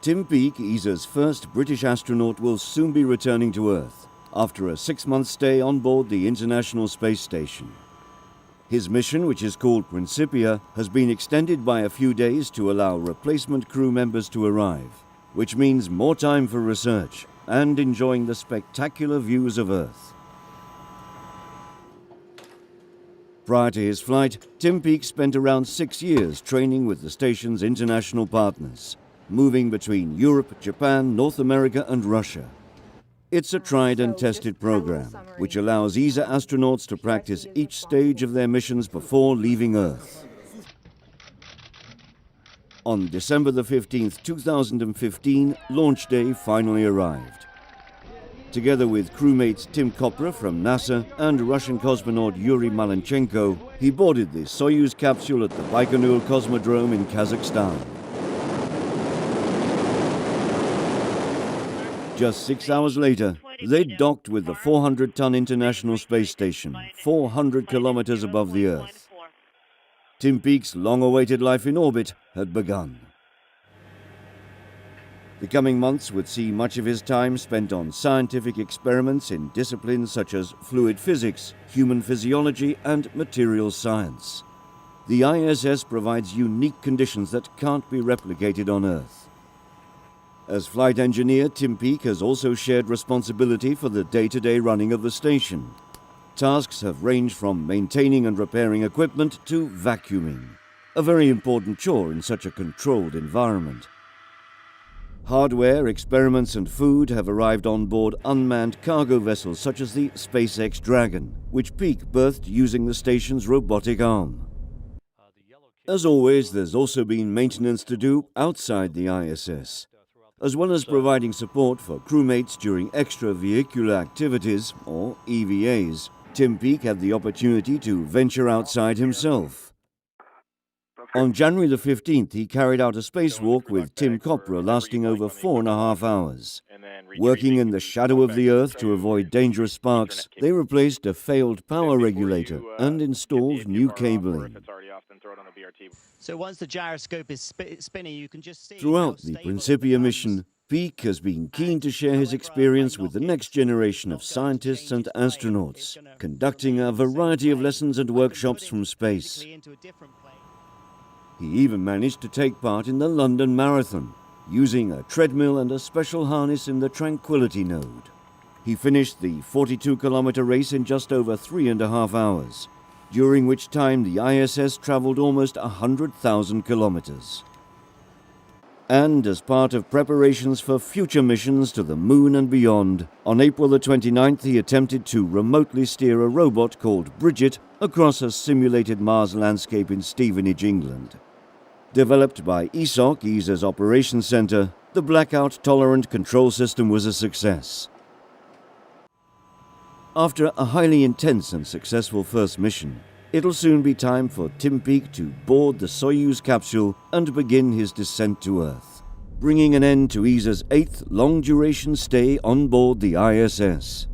Tim Peake, ESA's first British astronaut, will soon be returning to Earth after a 6-month stay on board the International Space Station. His mission, which is called Principia, has been extended by a few days to allow replacement crew members to arrive, which means more time for research and enjoying the spectacular views of Earth. Prior to his flight, Tim Peake spent around 6 years training with the station's international partners, moving between Europe, Japan, North America and Russia. It's a tried and tested program, which allows ESA astronauts to practice each stage of their missions before leaving Earth. On December the 15th, 2015, launch day finally arrived. Together with crewmates Tim Kopra from NASA and Russian cosmonaut Yuri Malenchenko, he boarded the Soyuz capsule at the Baikonur Cosmodrome in Kazakhstan. Just 6 hours later, they docked with the 400-ton International Space Station, 400 kilometers above the Earth. Tim Peake's long-awaited life in orbit had begun. The coming months would see much of his time spent on scientific experiments in disciplines such as fluid physics, human physiology, and materials science. The ISS provides unique conditions that can't be replicated on Earth. As flight engineer, Tim Peake has also shared responsibility for the day-to-day running of the station. Tasks have ranged from maintaining and repairing equipment to vacuuming, a very important chore in such a controlled environment. Hardware, experiments and food have arrived on board unmanned cargo vessels such as the SpaceX Dragon, which Peake birthed using the station's robotic arm. As always, there's also been maintenance to do outside the ISS. As well as providing support for crewmates during extravehicular activities, or EVAs, Tim Peake had the opportunity to venture outside himself. On January the 15th, he carried out a spacewalk with Tim Kopra lasting over 4.5 hours. Working in the shadow of the Earth to avoid dangerous sparks, they replaced a failed power regulator and installed new cabling. So once the gyroscope is spinning, you can just see... Throughout the Principia mission, Peake has been keen to share his experience with the next generation of scientists and astronauts, conducting a variety of lessons and workshops from space. He even managed to take part in the London Marathon, using a treadmill and a special harness in the Tranquility node. He finished the 42-kilometer race in just over 3.5 hours, during which time the ISS traveled almost 100,000 kilometers. And as part of preparations for future missions to the Moon and beyond, on April the 29th he attempted to remotely steer a robot called Crrdit across a simulated Mars landscape in Stevenage, England. Developed by ESOC, ESA's Operations Center, the blackout-tolerant control system was a success. After a highly intense and successful first mission, it'll soon be time for Tim Peake to board the Soyuz capsule and begin his descent to Earth, bringing an end to ESA's 8th long-duration stay on board the ISS.